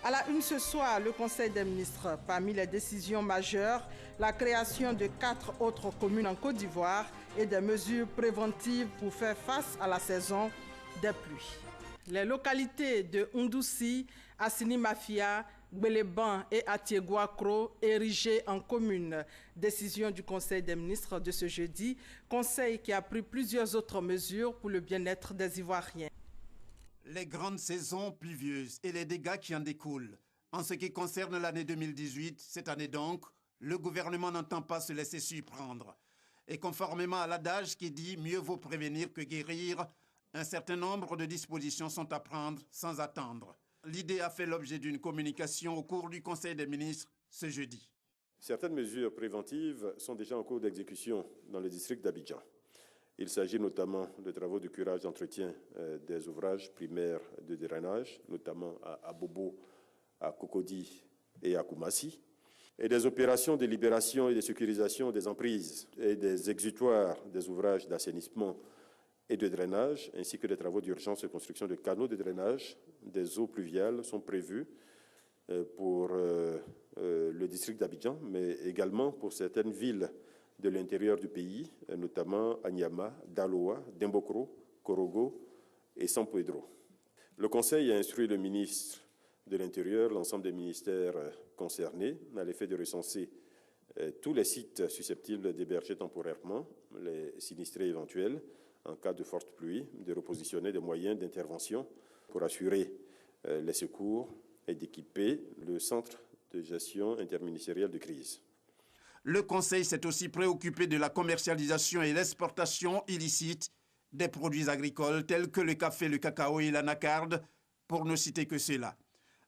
À la une ce soir, le Conseil des ministres. Parmi les décisions majeures, la création de 4 autres communes en Côte d'Ivoire et des mesures préventives pour faire face à la saison des pluies. Les localités de Ndoussi, Assini Mafia, Gbeleban et Atiegouakro érigées en communes. Décision du Conseil des ministres de ce jeudi, conseil qui a pris plusieurs autres mesures pour le bien-être des Ivoiriens. Les grandes saisons pluvieuses et les dégâts qui en découlent. En ce qui concerne l'année 2018, cette année donc, le gouvernement n'entend pas se laisser surprendre. Et conformément à l'adage qui dit « mieux vaut prévenir que guérir », un certain nombre de dispositions sont à prendre sans attendre. L'idée a fait l'objet d'une communication au cours du Conseil des ministres ce jeudi. Certaines mesures préventives sont déjà en cours d'exécution dans le district d'Abidjan. Il s'agit notamment de travaux de curage d'entretien des ouvrages primaires de drainage, notamment à Bobo, à Cocody et à Koumassi, et des opérations de libération et de sécurisation des emprises et des exutoires des ouvrages d'assainissement et de drainage, ainsi que des travaux d'urgence de construction de canaux de drainage des eaux pluviales sont prévus pour le district d'Abidjan, mais également pour certaines villes de l'intérieur du pays, notamment à Niama, Daloa, Dembokro, Korogo et San Pedro. Le Conseil a instruit le ministre de l'Intérieur, l'ensemble des ministères concernés, à l'effet de recenser tous les sites susceptibles d'héberger temporairement les sinistrés éventuels en cas de forte pluie, de repositionner des moyens d'intervention pour assurer les secours et d'équiper le centre de gestion interministériel de crise. Le Conseil s'est aussi préoccupé de la commercialisation et l'exportation illicite des produits agricoles tels que le café, le cacao et l'anacarde, pour ne citer que cela.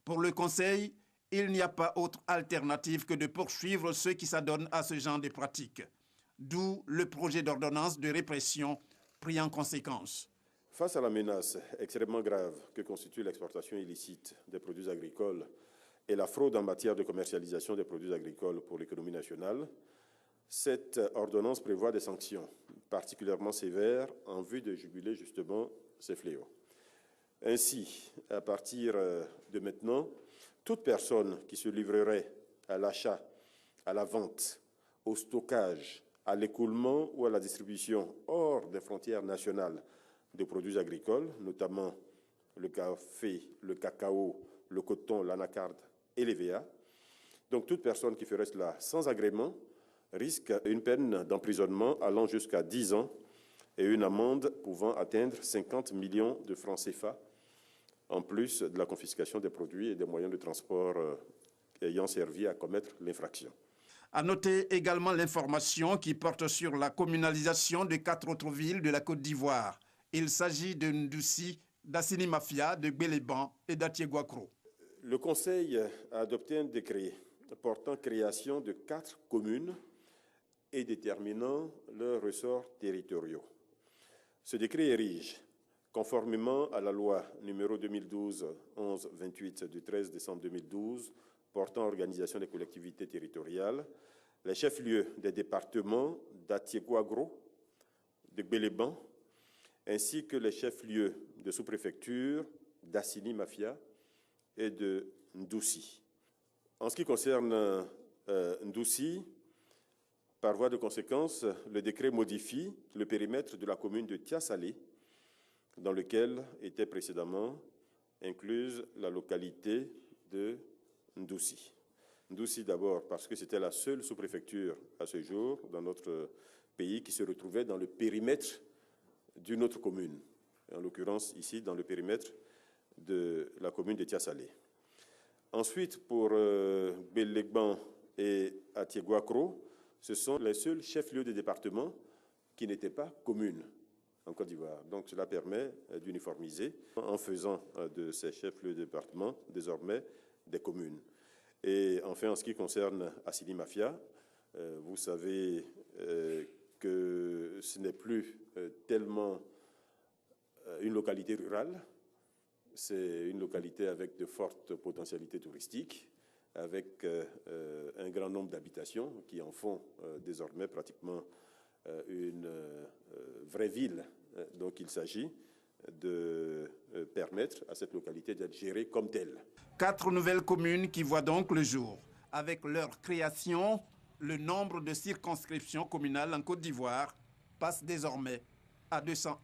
Pour le Conseil, il n'y a pas autre alternative que de poursuivre ceux qui s'adonnent à ce genre de pratiques. D'où le projet d'ordonnance de répression pris en conséquence. Face à la menace extrêmement grave que constitue l'exportation illicite des produits agricoles et la fraude en matière de commercialisation des produits agricoles pour l'économie nationale, cette ordonnance prévoit des sanctions particulièrement sévères en vue de juguler justement ces fléaux. Ainsi, à partir de maintenant, toute personne qui se livrerait à l'achat, à la vente, au stockage, à l'écoulement ou à la distribution hors des frontières nationales de produits agricoles, notamment le café, le cacao, le coton, l'anacarde et l'EVA. Donc toute personne qui ferait cela sans agrément risque une peine d'emprisonnement allant jusqu'à 10 ans et une amende pouvant atteindre 50 millions de francs CFA, en plus de la confiscation des produits et des moyens de transport ayant servi à commettre l'infraction. À noter également l'information qui porte sur la communalisation de 4 autres villes de la Côte d'Ivoire. Il s'agit de Ndoussi, d'Assini Mafia, de Gbeleban et d'Atiegouakro. Le Conseil a adopté un décret portant création de 4 communes et déterminant leurs ressorts territoriaux. Ce décret érige, conformément à la loi numéro 2012-11-28 du 13 décembre 2012 portant organisation des collectivités territoriales, les chefs-lieux des départements d'Atiegouakro, de Gbeleban, ainsi que les chefs-lieux de sous-préfecture d'Assini Mafia et de Ndoussi. En ce qui concerne Ndoussi, par voie de conséquence, le décret modifie le périmètre de la commune de Tiasalé, dans lequel était précédemment incluse la localité de Ndoussi. Ndoussi d'abord parce que c'était la seule sous-préfecture à ce jour dans notre pays qui se retrouvait dans le périmètre d'une autre commune, en l'occurrence ici dans le périmètre de la commune de Tiasalé. Ensuite, pour Gbeleban et Atiegouakro, ce sont les seuls chefs-lieux de département qui n'étaient pas communes en Côte d'Ivoire. Donc cela permet d'uniformiser en faisant de ces chefs-lieux de département désormais des communes. Et enfin, en ce qui concerne Assini Mafia, vous savez que ce n'est plus tellement une localité rurale, c'est une localité avec de fortes potentialités touristiques, avec un grand nombre d'habitations qui en font désormais pratiquement une vraie ville. Donc il s'agit de permettre à cette localité d'être gérée comme telle. 4 nouvelles communes qui voient donc le jour. Avec leur création, le nombre de circonscriptions communales en Côte d'Ivoire passe désormais à 201.